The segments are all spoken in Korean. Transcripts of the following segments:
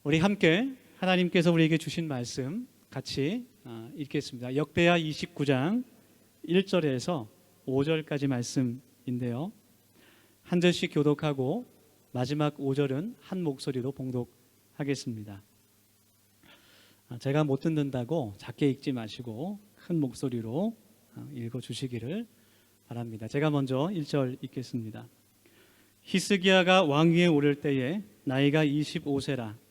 우리 함께 하나님께서 우리에게 주신 말씀 같이 읽겠습니다. 역대하 29장 1절에서 5절까지 말씀인데요. 한 절씩 교독하고 마지막 5절은 한 목소리로 봉독하겠습니다. 제가 못 듣는다고 작게 읽지 마시고 큰 목소리로 읽어주시기를 바랍니다. 제가 먼저 1절 읽겠습니다. 히스기야가 왕위에 오를 때에 나이가 25세라.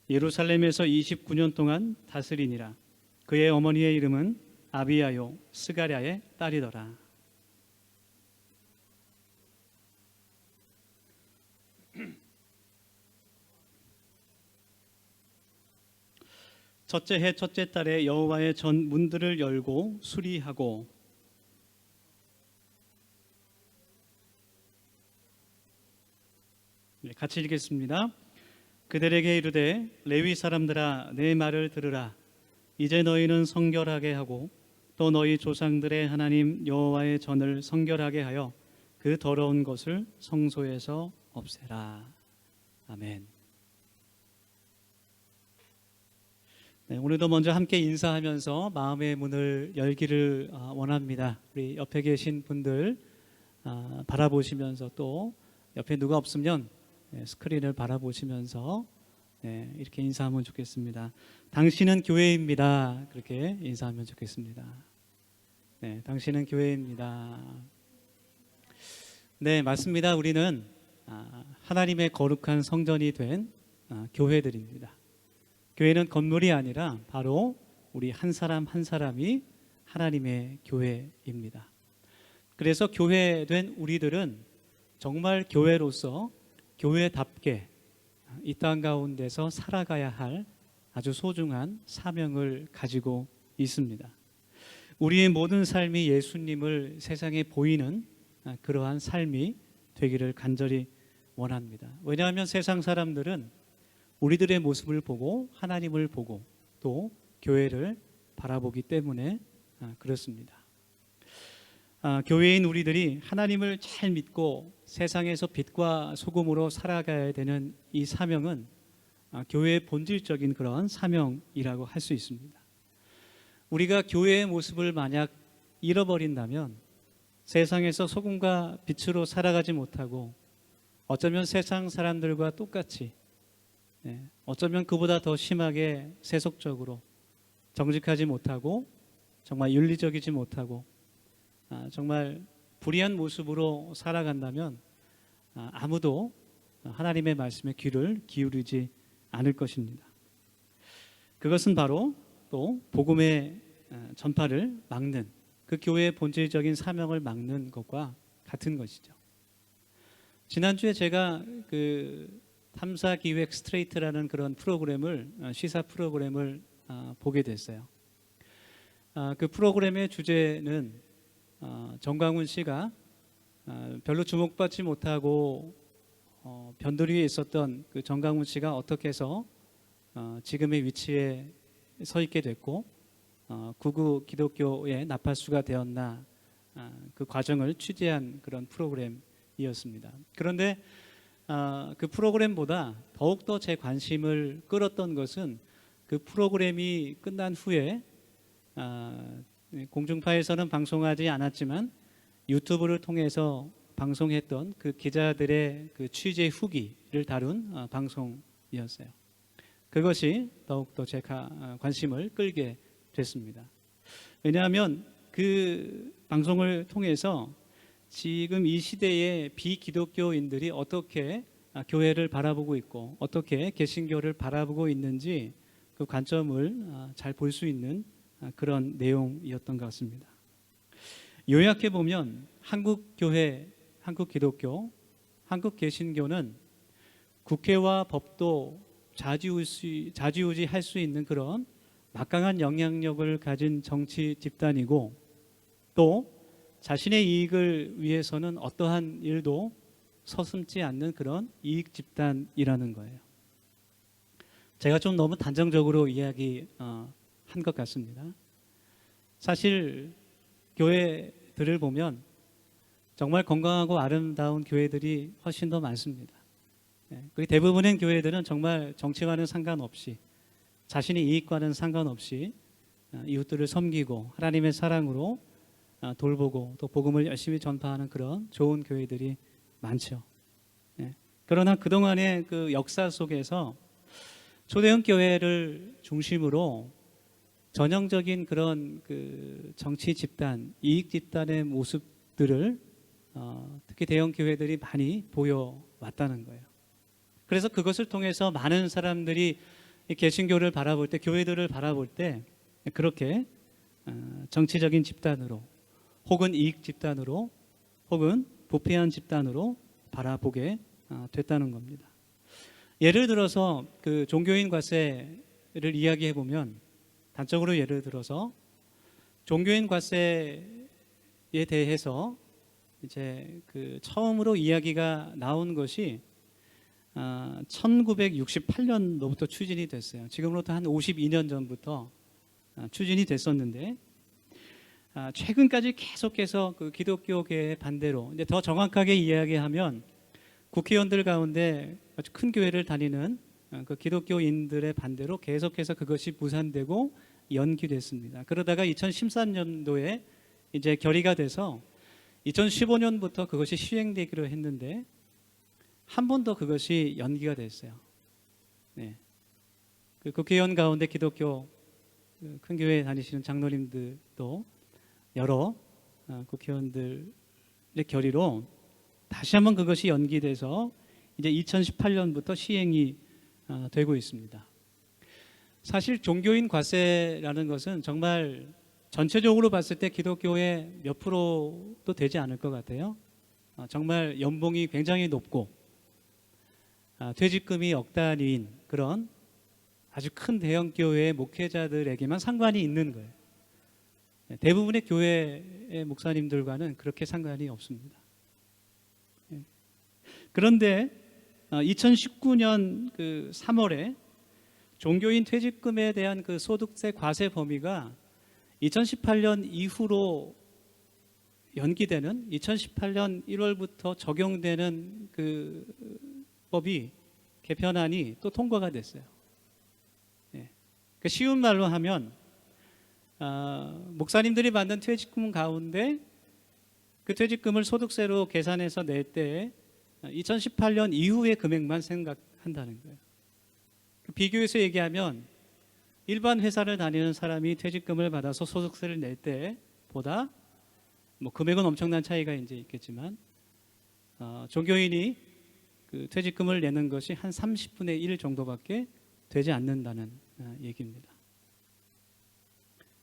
예루살렘에서 29년 동안 다스리니라. 그의 어머니의 이름은 아비야요 스가랴의 딸이더라. 첫째 해 첫째 달에 여호와의 전 문들을 열고 수리하고 같이 읽겠습니다. 그들에게 이르되 레위 사람들아 내 말을 들으라. 이제 너희는 성결하게 하고 또 너희 조상들의 하나님 여호와의 전을 성결하게 하여 그 더러운 것을 성소에서 없애라. 아멘. 네, 오늘도 먼저 함께 인사하면서 마음의 문을 열기를 원합니다. 우리 옆에 계신 분들 바라보시면서 또 옆에 누가 없으면 스크린을 바라보시면서 이렇게 인사하면 좋겠습니다. 당신은 교회입니다. 그렇게 인사하면 좋겠습니다. 네, 당신은 교회입니다. 네, 맞습니다. 우리는 하나님의 거룩한 성전이 된 교회들입니다. 교회는 건물이 아니라 바로 우리 한 사람 한 사람이 하나님의 교회입니다. 그래서 교회된 우리들은 정말 교회로서 교회답게 이 땅 가운데서 살아가야 할 아주 소중한 사명을 가지고 있습니다. 우리의 모든 삶이 예수님을 세상에 보이는 그러한 삶이 되기를 간절히 원합니다. 왜냐하면 세상 사람들은 우리들의 모습을 보고 하나님을 보고 또 교회를 바라보기 때문에 그렇습니다. 교회인 우리들이 하나님을 잘 믿고 세상에서 빛과 소금으로 살아가야 되는 이 사명은 교회의 본질적인 그런 사명이라고 할 수 있습니다. 우리가 교회의 모습을 만약 잃어버린다면 세상에서 소금과 빛으로 살아가지 못하고 어쩌면 세상 사람들과 똑같이 어쩌면 그보다 더 심하게 세속적으로 정직하지 못하고 정말 윤리적이지 못하고 정말 불의한 모습으로 살아간다면 아무도 하나님의 말씀에 귀를 기울이지 않을 것입니다. 그것은 바로 또 복음의 전파를 막는 그 교회의 본질적인 사명을 막는 것과 같은 것이죠. 지난주에 제가 그 탐사기획 스트레이트라는 그런 프로그램을 시사 프로그램을 보게 됐어요. 그 프로그램의 주제는 정광훈 씨가 별로 주목받지 못하고 변두리에 있었던 그 정광훈 씨가 어떻게 해서 지금의 위치에 서 있게 됐고 구구 기독교의 나팔수가 되었나 그 과정을 취재한 그런 프로그램이었습니다. 그런데 그 프로그램보다 더욱더 제 관심을 끌었던 것은 그 프로그램이 끝난 후에 공중파에서는 방송하지 않았지만 유튜브를 통해서 방송했던 그 기자들의 그 취재 후기를 다룬 방송이었어요. 그것이 더욱더 제 관심을 끌게 됐습니다. 왜냐하면 그 방송을 통해서 지금 이 시대의 비기독교인들이 어떻게 교회를 바라보고 있고 어떻게 개신교를 바라보고 있는지 그 관점을 잘 볼 수 있는 그런 내용이었던 것 같습니다. 요약해 보면 한국 교회, 한국 기독교, 한국 개신교는 국회와 법도 좌지우지할 수 있는 그런 막강한 영향력을 가진 정치 집단이고 또 자신의 이익을 위해서는 어떠한 일도 서슴지 않는 그런 이익 집단이라는 거예요. 제가 좀 너무 단정적으로 이야기한 것 같습니다. 사실 교회들을 보면 정말 건강하고 아름다운 교회들이 훨씬 더 많습니다. 그 대부분의 교회들은 정말 정치와는 상관없이 자신의 이익과는 상관없이 이웃들을 섬기고 하나님의 사랑으로 돌보고 또 복음을 열심히 전파하는 그런 좋은 교회들이 많죠. 그러나 그동안의 그 역사 속에서 초대형 교회를 중심으로 전형적인 그런 그 정치 집단, 이익 집단의 모습들을 특히 대형 교회들이 많이 보여왔다는 거예요. 그래서 그것을 통해서 많은 사람들이 개신교를 바라볼 때, 교회들을 바라볼 때 그렇게 정치적인 집단으로 혹은 이익 집단으로 혹은 부패한 집단으로 바라보게 됐다는 겁니다. 예를 들어서 그 종교인 과세를 이야기해 보면, 단적으로 예를 들어서 종교인 과세에 대해서 이제 그 처음으로 이야기가 나온 것이 1968년도부터 추진이 됐어요. 지금으로부터 한 52년 전부터 추진이 됐었는데 최근까지 계속해서 그 기독교계의 반대로, 이제 더 정확하게 이야기하면 국회의원들 가운데 아주 큰 교회를 다니는 그 기독교인들의 반대로 계속해서 그것이 무산되고 연기됐습니다. 그러다가 2013년도에 이제 결의가 돼서 2015년부터 그것이 시행되기로 했는데 한 번 더 그것이 연기가 됐어요. 그 국회의원 가운데 기독교 큰 교회 다니시는 장로님들도 여러 국회의원들의 결의로 다시 한번 그것이 연기돼서 이제 2018년부터 시행이 되고 있습니다. 사실 종교인 과세라는 것은 정말 전체적으로 봤을 때 기독교의 몇 프로도 되지 않을 것 같아요. 정말 연봉이 굉장히 높고 퇴직금이 억 단위인 그런 아주 큰 대형 교회의 목회자들에게만 상관이 있는 거예요. 대부분의 교회의 목사님들과는 그렇게 상관이 없습니다. 그런데 2019년 그 3월에 종교인 퇴직금에 대한 그 소득세 과세 범위가 2018년 이후로 연기되는 2018년 1월부터 적용되는 그 법이 개편안이 또 통과가 됐어요. 쉬운 말로 하면 목사님들이 받는 퇴직금 가운데 그 퇴직금을 소득세로 계산해서 낼 때 2018년 이후의 금액만 생각한다는 거예요. 비교해서 얘기하면 일반 회사를 다니는 사람이 퇴직금을 받아서 소득세를 낼 때보다 뭐 금액은 엄청난 차이가 이제 있겠지만 종교인이 그 퇴직금을 내는 것이 한 30분의 1 정도밖에 되지 않는다는 얘기입니다.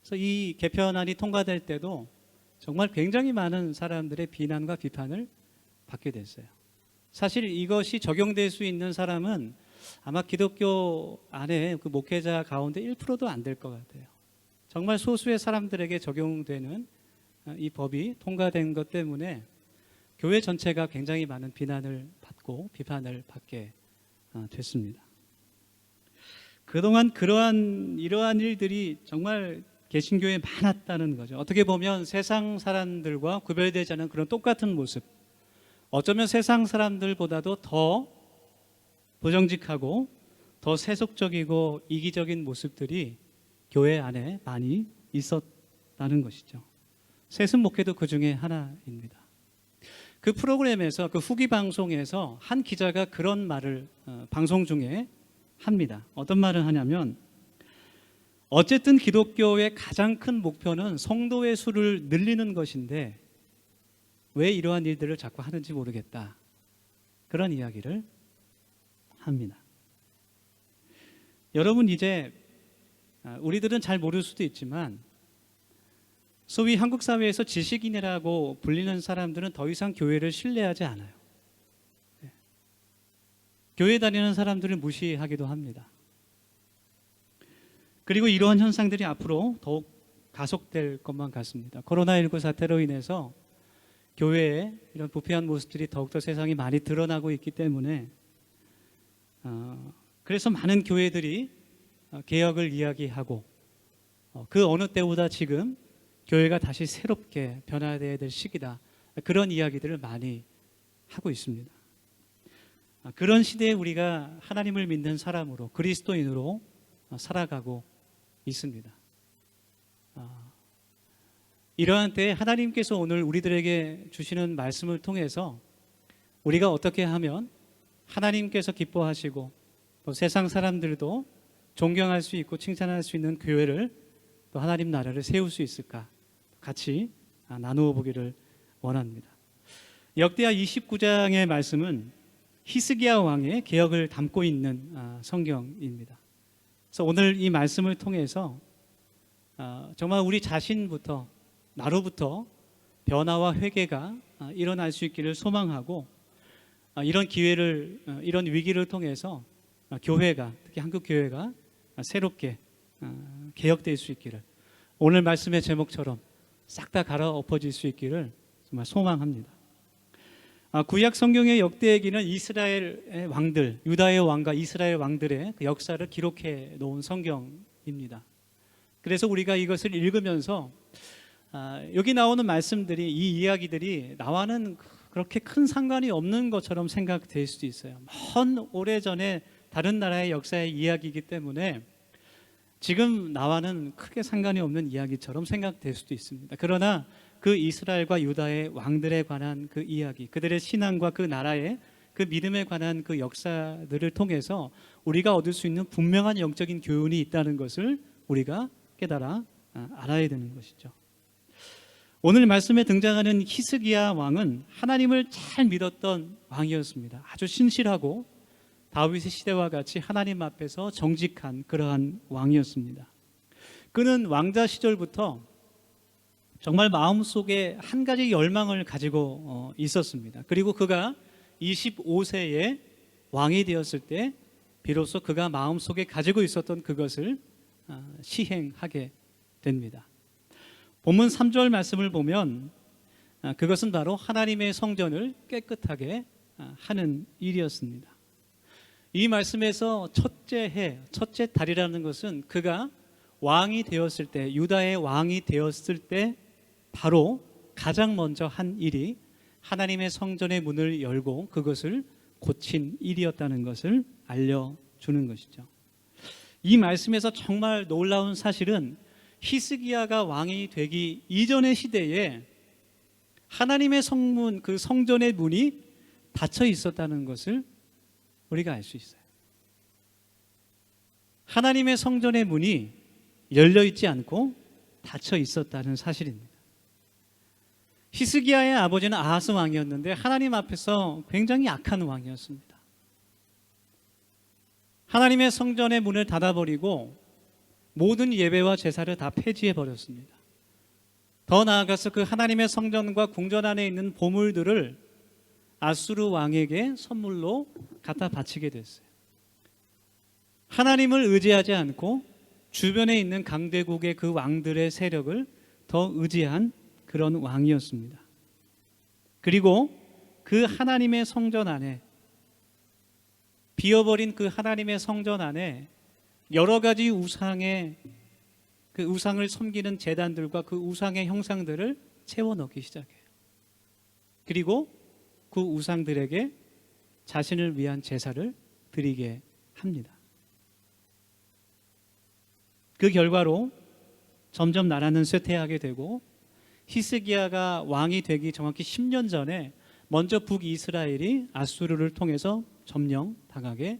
그래서 이 개편안이 통과될 때도 정말 굉장히 많은 사람들의 비난과 비판을 받게 됐어요. 사실 이것이 적용될 수 있는 사람은 아마 기독교 안에 그 목회자 가운데 1%도 안 될 것 같아요. 정말 소수의 사람들에게 적용되는 이 법이 통과된 것 때문에 교회 전체가 굉장히 많은 비난을 받고 비판을 받게 됐습니다. 그동안 이러한 일들이 정말 개신교에 많았다는 거죠. 어떻게 보면 세상 사람들과 구별되지 않은 그런 똑같은 모습, 어쩌면 세상 사람들보다도 더 부정직하고 더 세속적이고 이기적인 모습들이 교회 안에 많이 있었다는 것이죠. 세습 목회도 그 중에 하나입니다. 그 프로그램에서, 그 후기 방송에서 한 기자가 그런 말을 방송 중에 합니다. 어떤 말을 하냐면, 어쨌든 기독교의 가장 큰 목표는 성도의 수를 늘리는 것인데 왜 이러한 일들을 자꾸 하는지 모르겠다, 그런 이야기를 합니다. 여러분, 이제 우리들은 잘 모를 수도 있지만 소위 한국 사회에서 지식인이라고 불리는 사람들은 더 이상 교회를 신뢰하지 않아요. 교회 다니는 사람들을 무시하기도 합니다. 그리고 이러한 현상들이 앞으로 더욱 가속될 것만 같습니다. 코로나19 사태로 인해서 교회의 이런 부패한 모습들이 더욱더 세상에 많이 드러나고 있기 때문에 그래서 많은 교회들이 개혁을 이야기하고 그 어느 때보다 지금 교회가 다시 새롭게 변화되어야 될 시기다, 그런 이야기들을 많이 하고 있습니다. 그런 시대에 우리가 하나님을 믿는 사람으로, 그리스도인으로 살아가고 있습니다. 이러한 때에 하나님께서 오늘 우리들에게 주시는 말씀을 통해서 우리가 어떻게 하면 하나님께서 기뻐하시고 또 세상 사람들도 존경할 수 있고 칭찬할 수 있는 교회를, 또 하나님 나라를 세울 수 있을까, 같이 나누어 보기를 원합니다. 역대하 29장의 말씀은 히스기야 왕의 개혁을 담고 있는 성경입니다. 그래서 오늘 이 말씀을 통해서 정말 우리 자신부터, 나로부터 변화와 회개가 일어날 수 있기를 소망하고, 이런 기회를, 이런 위기를 통해서 교회가, 특히 한국 교회가 새롭게 개혁될 수 있기를, 오늘 말씀의 제목처럼 싹 다 갈아엎어질 수 있기를 정말 소망합니다. 구약 성경의 역대기는 이스라엘의 왕들, 유다의 왕과 이스라엘 왕들의 그 역사를 기록해 놓은 성경입니다. 그래서 우리가 이것을 읽으면서 여기 나오는 말씀들이, 이 이야기들이 나와는 그렇게 큰 상관이 없는 것처럼 생각될 수도 있어요. 먼 오래전에 다른 나라의 역사의 이야기이기 때문에 지금 나와는 크게 상관이 없는 이야기처럼 생각될 수도 있습니다. 그러나 그 이스라엘과 유다의 왕들에 관한 그 이야기, 그들의 신앙과 그 나라의 그 믿음에 관한 그 역사들을 통해서 우리가 얻을 수 있는 분명한 영적인 교훈이 있다는 것을 우리가 깨달아 알아야 되는 것이죠. 오늘 말씀에 등장하는 히스기야 왕은 하나님을 잘 믿었던 왕이었습니다. 아주 신실하고 다윗의 시대와 같이 하나님 앞에서 정직한 그러한 왕이었습니다. 그는 왕자 시절부터 정말 마음속에 한 가지 열망을 가지고 있었습니다. 그리고 그가 25세에 왕이 되었을 때 비로소 그가 마음속에 가지고 있었던 그것을 시행하게 됩니다. 본문 3절 말씀을 보면 그것은 바로 하나님의 성전을 깨끗하게 하는 일이었습니다. 이 말씀에서 첫째 해, 첫째 달이라는 것은 그가 왕이 되었을 때, 유다의 왕이 되었을 때 바로 가장 먼저 한 일이 하나님의 성전의 문을 열고 그것을 고친 일이었다는 것을 알려주는 것이죠. 이 말씀에서 정말 놀라운 사실은 히스기야가 왕이 되기 이전의 시대에 하나님의 성문, 그 성전의 문이 닫혀 있었다는 것을 우리가 알 수 있어요. 하나님의 성전의 문이 열려 있지 않고 닫혀 있었다는 사실입니다. 히스기야의 아버지는 아하스 왕이었는데 하나님 앞에서 굉장히 악한 왕이었습니다. 하나님의 성전의 문을 닫아버리고 모든 예배와 제사를 다 폐지해 버렸습니다. 더 나아가서 그 하나님의 성전과 궁전 안에 있는 보물들을 아수르 왕에게 선물로 갖다 바치게 됐어요. 하나님을 의지하지 않고 주변에 있는 강대국의 그 왕들의 세력을 더 의지한 그런 왕이었습니다. 그리고 그 하나님의 성전 안에, 비어버린 그 하나님의 성전 안에 여러 가지 우상의, 그 우상을 섬기는 제단들과 그 우상의 형상들을 채워 넣기 시작해요. 그리고 그 우상들에게 자신을 위한 제사를 드리게 합니다. 그 결과로 점점 나라는 쇠퇴하게 되고 히스기야가 왕이 되기 정확히 10년 전에 먼저 북이스라엘이 아수르를 통해서 점령당하게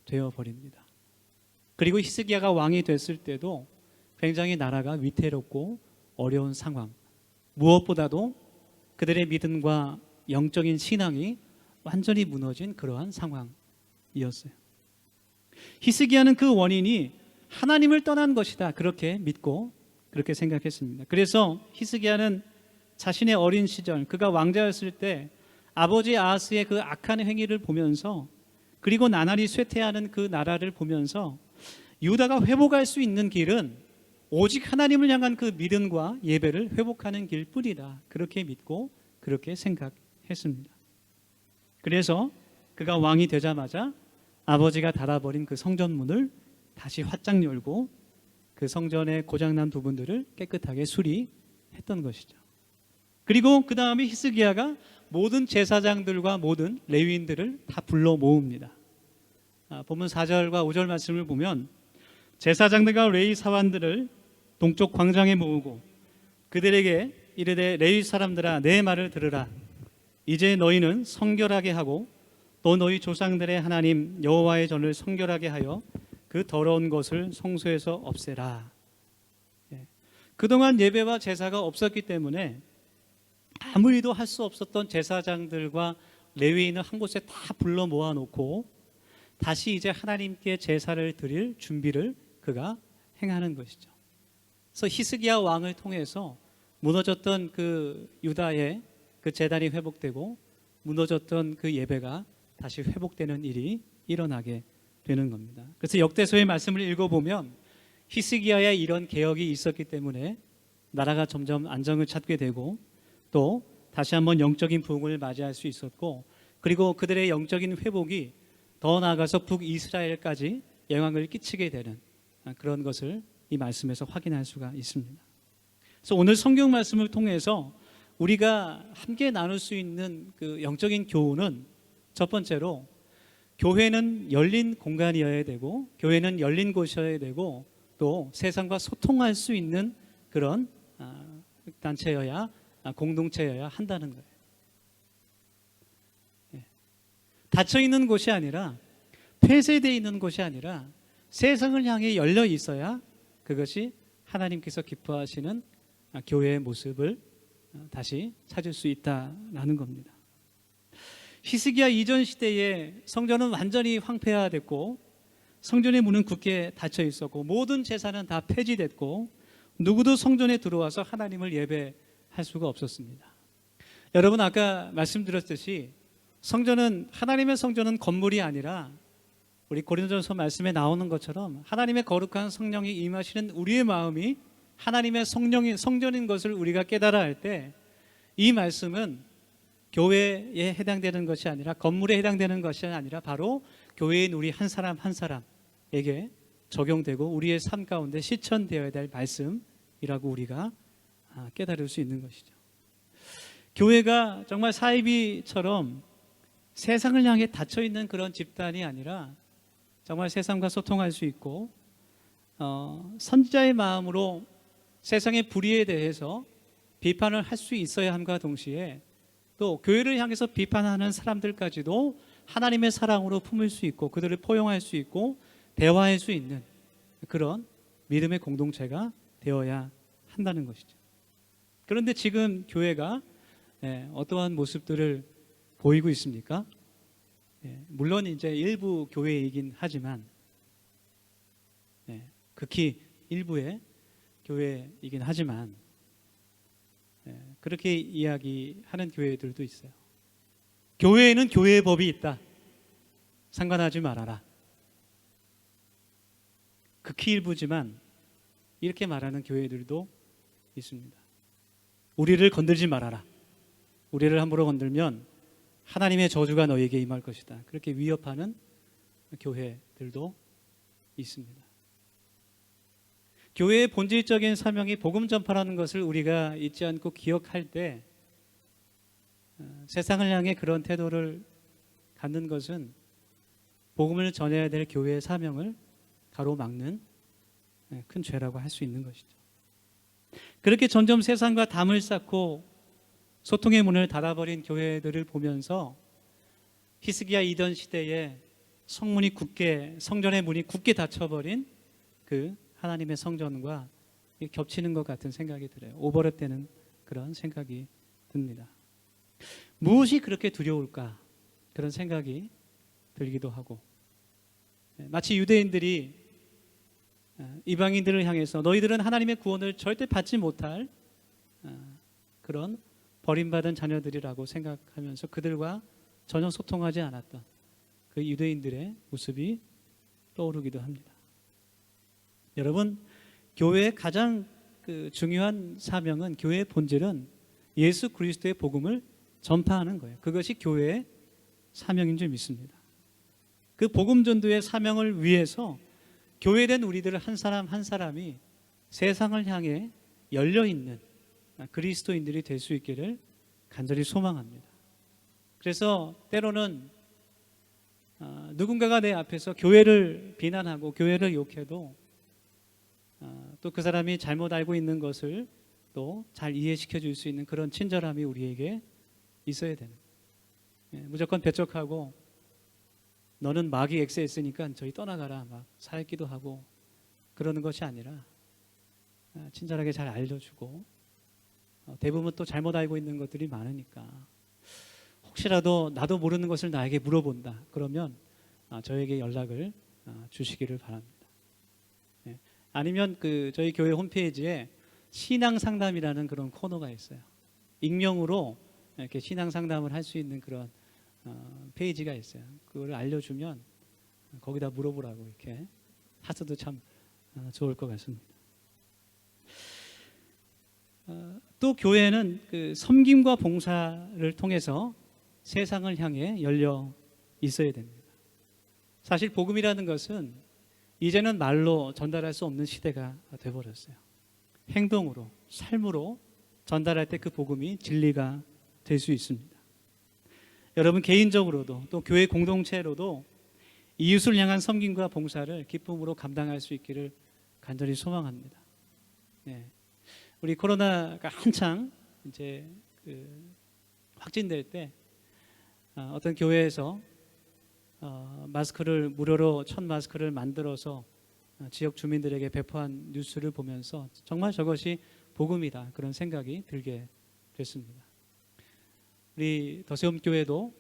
되어버립니다. 그리고 히스기야가 왕이 됐을 때도 굉장히 나라가 위태롭고 어려운 상황, 무엇보다도 그들의 믿음과 영적인 신앙이 완전히 무너진 그러한 상황이었어요. 히스기야는 그 원인이 하나님을 떠난 것이다, 그렇게 믿고 그렇게 생각했습니다. 그래서 히스기야는 자신의 어린 시절, 그가 왕자였을 때 아버지 아하스의 그 악한 행위를 보면서, 그리고 나날이 쇠퇴하는 그 나라를 보면서 유다가 회복할 수 있는 길은 오직 하나님을 향한 그 믿음과 예배를 회복하는 길뿐이다, 그렇게 믿고 그렇게 생각했습니다. 그래서 그가 왕이 되자마자 아버지가 닫아버린 그 성전문을 다시 활짝 열고 그 성전의 고장난 부분들을 깨끗하게 수리했던 것이죠. 그리고 그 다음에 히스기야가 모든 제사장들과 모든 레위인들을 다 불러 모읍니다. 본문 4절과 5절 말씀을 보면 제사장들과 레위 사관들을 동쪽 광장에 모으고 그들에게 이르되 레위 사람들아 내 말을 들으라. 이제 너희는 성결하게 하고 또 너희 조상들의 하나님 여호와의 전을 성결하게 하여 그 더러운 것을 성소에서 없애라. 그동안 예배와 제사가 없었기 때문에 아무리도 할 수 없었던 제사장들과 레위인을 한 곳에 다 불러 모아놓고 다시 이제 하나님께 제사를 드릴 준비를 그가 행하는 것이죠. 그래서 히스기야 왕을 통해서 무너졌던 그 유다의 그 제단이 회복되고 무너졌던 그 예배가 다시 회복되는 일이 일어나게 되는 겁니다. 그래서 역대서의 말씀을 읽어보면 히스기야의 이런 개혁이 있었기 때문에 나라가 점점 안정을 찾게 되고 또 다시 한번 영적인 부흥을 맞이할 수 있었고 그리고 그들의 영적인 회복이 더 나아가서 북이스라엘까지 영향을 끼치게 되는 그런 것을 이 말씀에서 확인할 수가 있습니다. 그래서 오늘 성경 말씀을 통해서 우리가 함께 나눌 수 있는 그 영적인 교훈은 첫 번째로 교회는 열린 공간이어야 되고 교회는 열린 곳이어야 되고 또 세상과 소통할 수 있는 그런 단체여야 공동체여야 한다는 거예요. 닫혀 있는 곳이 아니라 폐쇄되어 있는 곳이 아니라 세상을 향해 열려 있어야 그것이 하나님께서 기뻐하시는 교회의 모습을 다시 찾을 수 있다라는 겁니다. 히스기야 이전 시대에 성전은 완전히 황폐화됐고 성전의 문은 굳게 닫혀 있었고 모든 제사는 다 폐지됐고 누구도 성전에 들어와서 하나님을 예배할 수가 없었습니다. 여러분 아까 말씀드렸듯이 하나님의 성전은 건물이 아니라 우리 고린도전서 말씀에 나오는 것처럼 하나님의 거룩한 성령이 임하시는 우리의 마음이 하나님의 성전인 것을 우리가 깨달아 할 때 이 말씀은 교회에 해당되는 것이 아니라 건물에 해당되는 것이 아니라 바로 교회인 우리 한 사람 한 사람에게 적용되고 우리의 삶 가운데 실천되어야 될 말씀이라고 우리가 깨달을 수 있는 것이죠. 교회가 정말 사이비처럼 세상을 향해 닫혀있는 그런 집단이 아니라 정말 세상과 소통할 수 있고 선지자의 마음으로 세상의 불의에 대해서 비판을 할 수 있어야 함과 동시에 또 교회를 향해서 비판하는 사람들까지도 하나님의 사랑으로 품을 수 있고 그들을 포용할 수 있고 대화할 수 있는 그런 믿음의 공동체가 되어야 한다는 것이죠. 그런데 지금 교회가 어떠한 모습들을 보이고 있습니까? 물론 이제 일부 교회이긴 하지만 극히 일부의 교회이긴 하지만 그렇게 이야기하는 교회들도 있어요. 교회에는 교회의 법이 있다. 상관하지 말아라. 극히 일부지만 이렇게 말하는 교회들도 있습니다. 우리를 건들지 말아라. 우리를 함부로 건들면 하나님의 저주가 너에게 임할 것이다. 그렇게 위협하는 교회들도 있습니다. 교회의 본질적인 사명이 복음 전파라는 것을 우리가 잊지 않고 기억할 때 세상을 향해 그런 태도를 갖는 것은 복음을 전해야 될 교회의 사명을 가로막는 큰 죄라고 할 수 있는 것이죠. 그렇게 점점 세상과 담을 쌓고 소통의 문을 닫아버린 교회들을 보면서 히스기야 이전 시대에 성전의 문이 굳게 닫혀버린 그 하나님의 성전과 겹치는 것 같은 생각이 들어요. 오버랩되는 그런 생각이 듭니다. 무엇이 그렇게 두려울까? 그런 생각이 들기도 하고 마치 유대인들이 이방인들을 향해서 너희들은 하나님의 구원을 절대 받지 못할 그런 버림받은 자녀들이라고 생각하면서 그들과 전혀 소통하지 않았던 그 유대인들의 모습이 떠오르기도 합니다. 여러분, 교회의 가장 중요한 사명은 교회의 본질은 예수 그리스도의 복음을 전파하는 거예요. 그것이 교회의 사명인 줄 믿습니다. 그 복음 전도의 사명을 위해서 교회된 우리들 한 사람 한 사람이 세상을 향해 열려 있는 그리스도인들이 될 수 있기를 간절히 소망합니다. 그래서 때로는 누군가가 내 앞에서 교회를 비난하고 교회를 욕해도 또 그 사람이 잘못 알고 있는 것을 또 잘 이해시켜 줄 수 있는 그런 친절함이 우리에게 있어야 되는 거예요. 무조건 배척하고 너는 마귀 XS니까 저희 떠나가라 막 사익기도 하고 그러는 것이 아니라 친절하게 잘 알려주고 대부분 또 잘못 알고 있는 것들이 많으니까 혹시라도 나도 모르는 것을 나에게 물어본다 그러면 저에게 연락을 주시기를 바랍니다. 아니면 저희 교회 홈페이지에 신앙 상담이라는 그런 코너가 있어요. 익명으로 이렇게 신앙 상담을 할 수 있는 그런 페이지가 있어요. 그걸 알려주면 거기다 물어보라고 이렇게 하셔도 참 좋을 것 같습니다. 또 교회는 그 섬김과 봉사를 통해서 세상을 향해 열려 있어야 됩니다. 사실 복음이라는 것은 이제는 말로 전달할 수 없는 시대가 되어버렸어요. 행동으로, 삶으로 전달할 때 그 복음이 진리가 될 수 있습니다. 여러분 개인적으로도 또 교회 공동체로도 이웃을 향한 섬김과 봉사를 기쁨으로 감당할 수 있기를 간절히 소망합니다. 네. 우리 코로나가 한창 이제 확진될 때 어떤 교회에서 마스크를 무료로 1,000마스크를 만들어서 지역 주민들에게 배포한 뉴스를 보면서 정말 저것이 복음이다 그런 생각이 들게 됐습니다. 우리 더세움교회도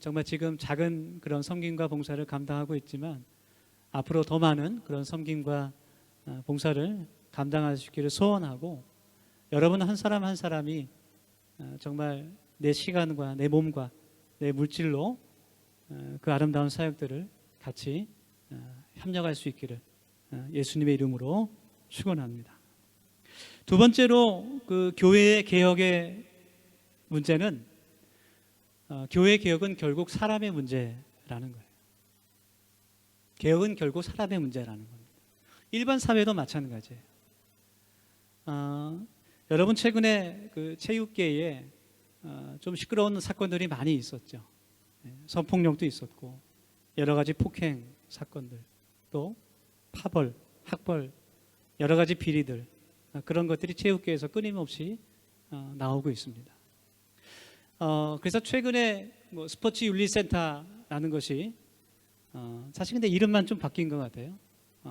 정말 지금 작은 그런 섬김과 봉사를 감당하고 있지만 앞으로 더 많은 그런 섬김과 봉사를 감당할 수 있기를 소원하고 여러분 한 사람 한 사람이 정말 내 시간과 내 몸과 내 물질로 그 아름다운 사역들을 같이 협력할 수 있기를 예수님의 이름으로 축원합니다. 두 번째로 그 교회의 개혁의 문제는 교회 개혁은 결국 사람의 문제라는 거예요. 개혁은 결국 사람의 문제라는 겁니다. 일반 사회도 마찬가지예요. 여러분 최근에 그 체육계에 좀 시끄러운 사건들이 많이 있었죠. 성폭력도 있었고 여러 가지 폭행 사건들 또 파벌, 학벌 여러 가지 비리들 그런 것들이 체육계에서 끊임없이 나오고 있습니다. 그래서 최근에 뭐 스포츠 윤리센터라는 것이 사실 근데 이름만 좀 바뀐 것 같아요.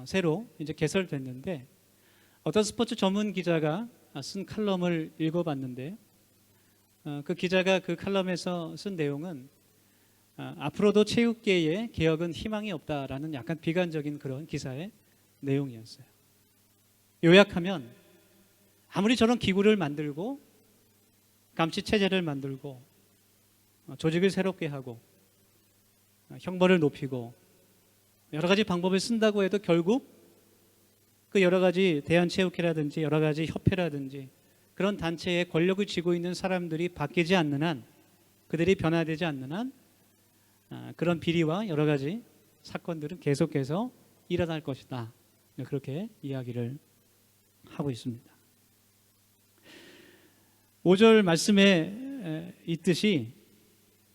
새로 이제 개설됐는데 어떤 스포츠 전문 기자가 쓴 칼럼을 읽어봤는데 그 기자가 그 칼럼에서 쓴 내용은 앞으로도 체육계의 개혁은 희망이 없다라는 약간 비관적인 그런 기사의 내용이었어요. 요약하면 아무리 저런 기구를 만들고 감시 체제를 만들고 조직을 새롭게 하고 형벌을 높이고 여러 가지 방법을 쓴다고 해도 결국 그 여러 가지 대한체육회라든지 여러 가지 협회라든지 그런 단체의 권력을 쥐고 있는 사람들이 바뀌지 않는 한 그들이 변화되지 않는 한 그런 비리와 여러 가지 사건들은 계속해서 일어날 것이다. 그렇게 이야기를 하고 있습니다. 5절 말씀에 있듯이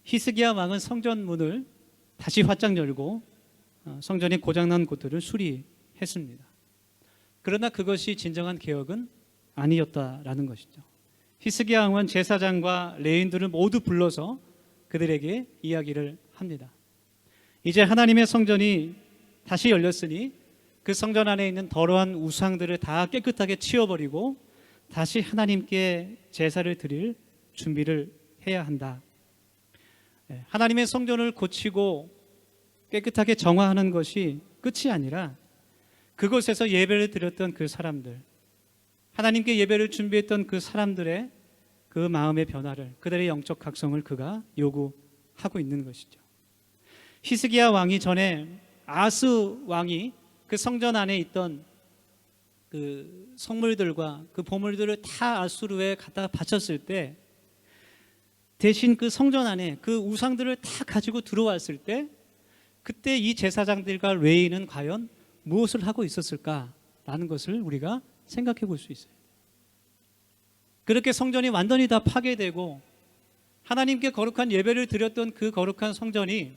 히스기야 왕은 성전 문을 다시 활짝 열고 성전이 고장난 곳들을 수리했습니다. 그러나 그것이 진정한 개혁은 아니었다라는 것이죠. 히스기야 왕은 제사장과 레위인들을 모두 불러서 그들에게 이야기를 합니다. 이제 하나님의 성전이 다시 열렸으니 그 성전 안에 있는 더러운 우상들을 다 깨끗하게 치워버리고 다시 하나님께 제사를 드릴 준비를 해야 한다. 하나님의 성전을 고치고 깨끗하게 정화하는 것이 끝이 아니라 그곳에서 예배를 드렸던 그 사람들, 하나님께 예배를 준비했던 그 사람들의 그 마음의 변화를, 그들의 영적 각성을 그가 요구하고 있는 것이죠. 히스기야 왕이 전에 아스 왕이 그 성전 안에 있던 그 성물들과 그 보물들을 다 아수르에 갖다 바쳤을 때 대신 그 성전 안에 그 우상들을 다 가지고 들어왔을 때 그때 이 제사장들과 레위인은 과연 무엇을 하고 있었을까라는 것을 우리가 생각해 볼 수 있어요. 그렇게 성전이 완전히 다 파괴되고 하나님께 거룩한 예배를 드렸던 그 거룩한 성전이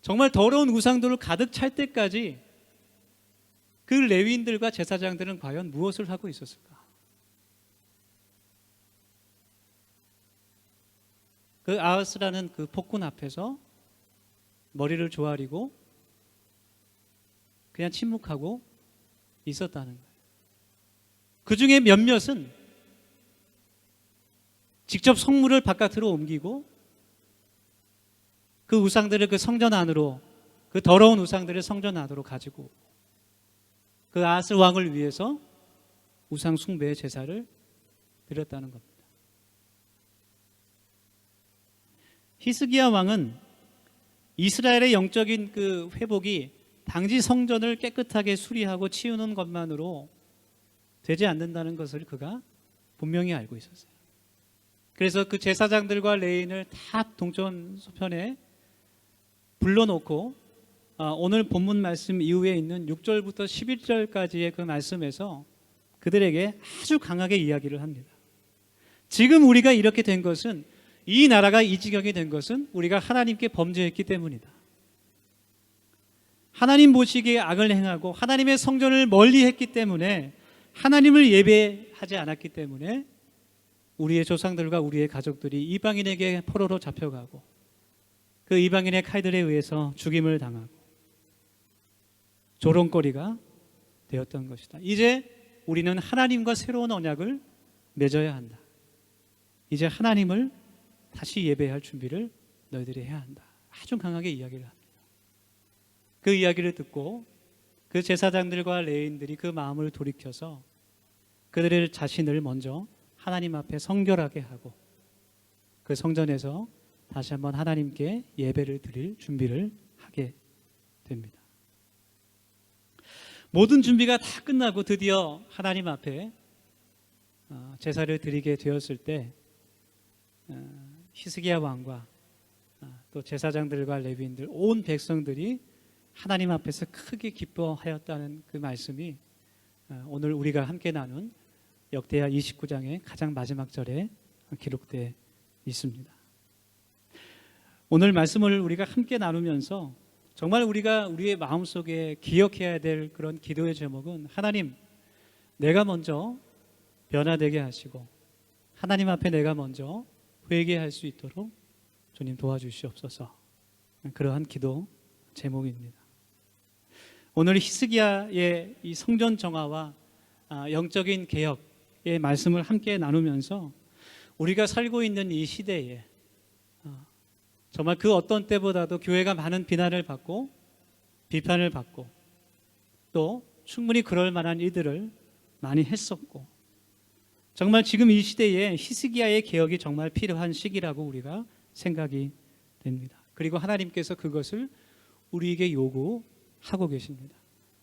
정말 더러운 우상들을 가득 찰 때까지 그 레위인들과 제사장들은 과연 무엇을 하고 있었을까? 그 아하스라는 그 폭군 앞에서 머리를 조아리고 그냥 침묵하고 있었다는 거예요. 그 중에 몇몇은 직접 성물을 바깥으로 옮기고 그 우상들을 그 성전 안으로, 그 더러운 우상들을 성전 안으로 가지고 그 아하스 왕을 위해서 우상 숭배의 제사를 드렸다는 겁니다. 히스기야 왕은 이스라엘의 영적인 그 회복이 당시 성전을 깨끗하게 수리하고 치우는 것만으로 되지 않는다는 것을 그가 분명히 알고 있었어요. 그래서 그 제사장들과 레위인을 다 동전 소편에 불러놓고 오늘 본문 말씀 이후에 있는 6절부터 11절까지의 그 말씀에서 그들에게 아주 강하게 이야기를 합니다. 지금 우리가 이렇게 된 것은, 이 나라가 이 지경이 된 것은 우리가 하나님께 범죄했기 때문이다. 하나님 보시기에 악을 행하고 하나님의 성전을 멀리했기 때문에, 하나님을 예배하지 않았기 때문에 우리의 조상들과 우리의 가족들이 이방인에게 포로로 잡혀가고 그 이방인의 칼들에 의해서 죽임을 당하고 조롱거리가 되었던 것이다. 이제 우리는 하나님과 새로운 언약을 맺어야 한다. 이제 하나님을 다시 예배할 준비를 너희들이 해야 한다. 아주 강하게 이야기를 합니다. 그 이야기를 듣고 그 제사장들과 레위인들이 그 마음을 돌이켜서 그들의 자신을 먼저 하나님 앞에 성결하게 하고 그 성전에서 다시 한번 하나님께 예배를 드릴 준비를 하게 됩니다. 모든 준비가 다 끝나고 드디어 하나님 앞에 제사를 드리게 되었을 때 히스기야 왕과 또 제사장들과 레위인들, 온 백성들이 하나님 앞에서 크게 기뻐하였다는 그 말씀이 오늘 우리가 함께 나눈 역대하 29장의 가장 마지막 절에 기록되어 있습니다. 오늘 말씀을 우리가 함께 나누면서 정말 우리가 우리의 마음속에 기억해야 될 그런 기도의 제목은, 하나님, 내가 먼저 변화되게 하시고 하나님 앞에 내가 먼저 회개할 수 있도록 주님 도와주시옵소서. 그러한 기도 제목입니다. 오늘 히스기야의 이 성전 정화와 영적인 개혁의 말씀을 함께 나누면서 우리가 살고 있는 이 시대에 정말 그 어떤 때보다도 교회가 많은 비난을 받고 비판을 받고 또 충분히 그럴 만한 일들을 많이 했었고, 정말 지금 이 시대에 히스기야의 개혁이 정말 필요한 시기라고 우리가 생각이 됩니다. 그리고 하나님께서 그것을 우리에게 요구하고 계십니다.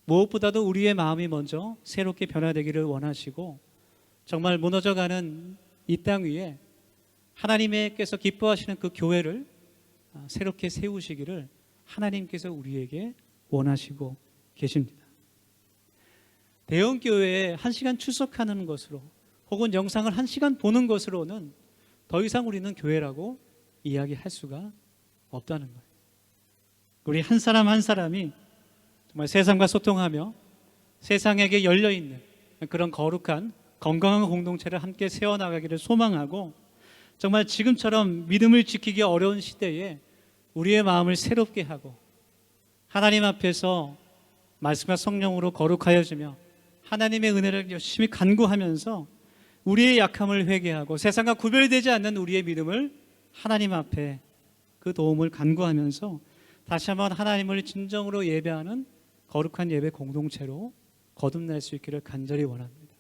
무엇보다도 우리의 마음이 먼저 새롭게 변화되기를 원하시고, 정말 무너져가는 이 땅 위에 하나님께서 기뻐하시는 그 교회를 새롭게 세우시기를 하나님께서 우리에게 원하시고 계십니다. 대형교회에 1시간 출석하는 것으로 혹은 영상을 1시간 보는 것으로는 더 이상 우리는 교회라고 이야기할 수가 없다는 거예요. 우리 한 사람 한 사람이 정말 세상과 소통하며 세상에게 열려있는 그런 거룩한 건강한 공동체를 함께 세워나가기를 소망하고, 정말 지금처럼 믿음을 지키기 어려운 시대에 우리의 마음을 새롭게 하고 하나님 앞에서 말씀과 성령으로 거룩하여지며 하나님의 은혜를 열심히 간구하면서 우리의 약함을 회개하고 세상과 구별되지 않는 우리의 믿음을 하나님 앞에 그 도움을 간구하면서 다시 한번 하나님을 진정으로 예배하는 거룩한 예배 공동체로 거듭날 수 있기를 간절히 원합니다.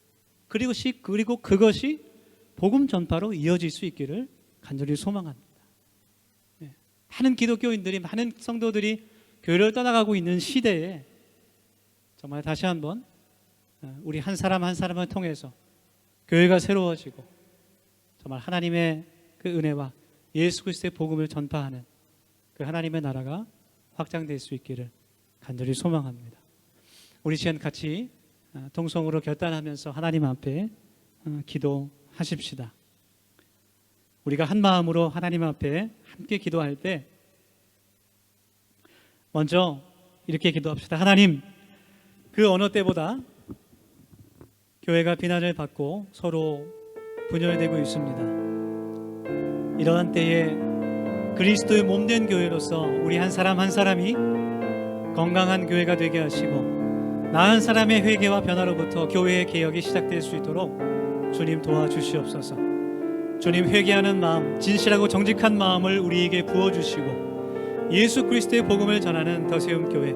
그리고 그것이 복음 전파로 이어질 수 있기를 간절히 소망합니다. 많은 기독교인들이, 많은 성도들이 교회를 떠나가고 있는 시대에 정말 다시 한번 우리 한 사람 한 사람을 통해서 교회가 새로워지고 정말 하나님의 그 은혜와 예수 그리스도의 복음을 전파하는 그 하나님의 나라가 확장될 수 있기를 간절히 소망합니다. 우리 시간 같이 통성으로 결단하면서 하나님 앞에 기도 하십시다. 우리가 한 마음으로 하나님 앞에 함께 기도할 때 먼저 이렇게 기도합시다. 하나님, 그 어느 때보다 교회가 비난을 받고 서로 분열되고 있습니다. 이러한 때에 그리스도의 몸된 교회로서 우리 한 사람 한 사람이 건강한 교회가 되게 하시고 나은 사람의 회개와 변화로부터 교회의 개혁이 시작될 수 있도록 주님 도와주시옵소서. 주님, 회개하는 마음, 진실하고 정직한 마음을 우리에게 부어주시고 예수 그리스도의 복음을 전하는 더세움 교회,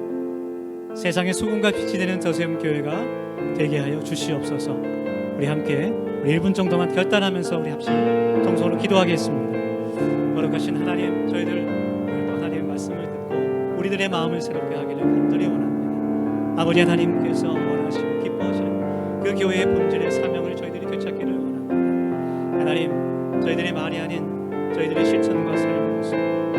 세상의 소금과 빛이 되는 더세움 교회가 되게 하여 주시옵소서. 우리 함께 1분 정도만 결단하면서 우리 합심 통성으로 기도하겠습니다. 거룩하신 하나님, 저희들 오늘도 하나님의 말씀을 듣고 우리들의 마음을 새롭게 하기를 간절히 원합니다. 아버지 하나님께서 원하시고 기뻐하시는 그 교회의 본질의 사명을 저희들이 되찾기를 원합니다. 하나님, 저희들의 말이 아닌 저희들의 실천과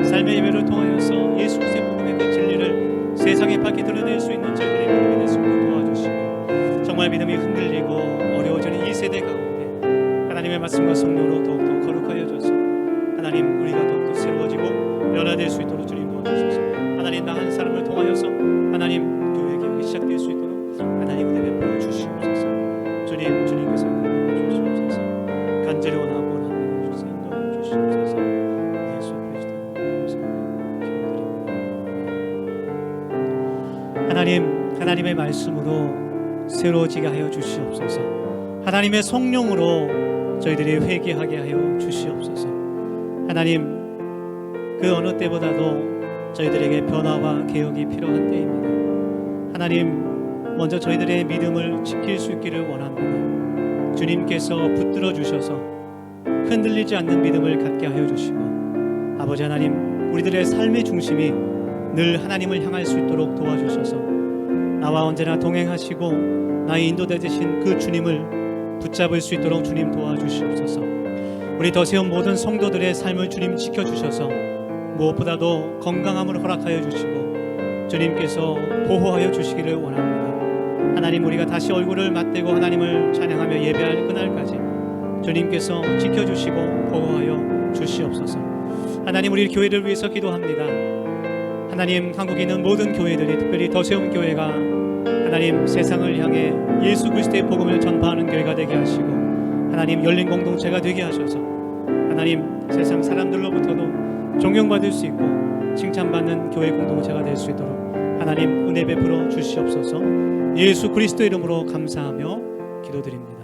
삶의 예배를 통하여서 예수 그리스도의 복음의 그 진리를 세상에 밝히 드러낼 수 있는 저희들의 믿음이 될 수 있도록 도와주시고 정말 믿음이 흔들리고 어려워지는 이 세대 가운데 하나님의 말씀과 성령으로 더욱더 거룩하여 줘서 하나님, 우리가 더욱더 새로워지고 변화될 수 있도록 주님 도와주소서. 하나님, 나 한 사람을 통하여서 하나님 교회 개혁이 시작될 수 있도록 하나님 은혜 베풀어 주시옵소서. 주님께서 은혜 주시옵소서. 간절히 원합니다. 주님 인도해 주시옵소서. 예수 그리스도의 이름으로 기도드립니다. 하나님의 말씀으로 새로워지게 하여 주시옵소서. 하나님의 성령으로 저희들이 회개하게 하여 주시옵소서. 하나님, 그 어느 때보다도 저희들에게 변화와 개혁이 필요한 때입니다. 하나님, 먼저 저희들의 믿음을 지킬 수 있기를 원합니다. 주님께서 붙들어 주셔서 흔들리지 않는 믿음을 갖게 하여 주시고 아버지 하나님, 우리들의 삶의 중심이 늘 하나님을 향할 수 있도록 도와주셔서 나와 언제나 동행하시고 나의 인도되신 그 주님을 붙잡을 수 있도록 주님 도와주시옵소서. 우리 더세움 모든 성도들의 삶을 주님 지켜주셔서 무엇보다도 건강함을 허락하여 주시고 주님께서 보호하여 주시기를 원합니다. 하나님, 우리가 다시 얼굴을 맞대고 하나님을 찬양하며 예배할 그날까지 주님께서 지켜주시고 보호하여 주시옵소서. 하나님, 우리 교회를 위해서 기도합니다. 하나님, 한국에 있는 모든 교회들이, 특별히 더세움 교회가 하나님 세상을 향해 예수 그리스도의 복음을 전파하는 교회가 되게 하시고 하나님 열린 공동체가 되게 하셔서 하나님 세상 사람들로부터도 존경받을 수 있고 칭찬받는 교회 공동체가 될 수 있도록 하나님 은혜 베풀어 주시옵소서. 예수 그리스도 이름으로 감사하며 기도드립니다.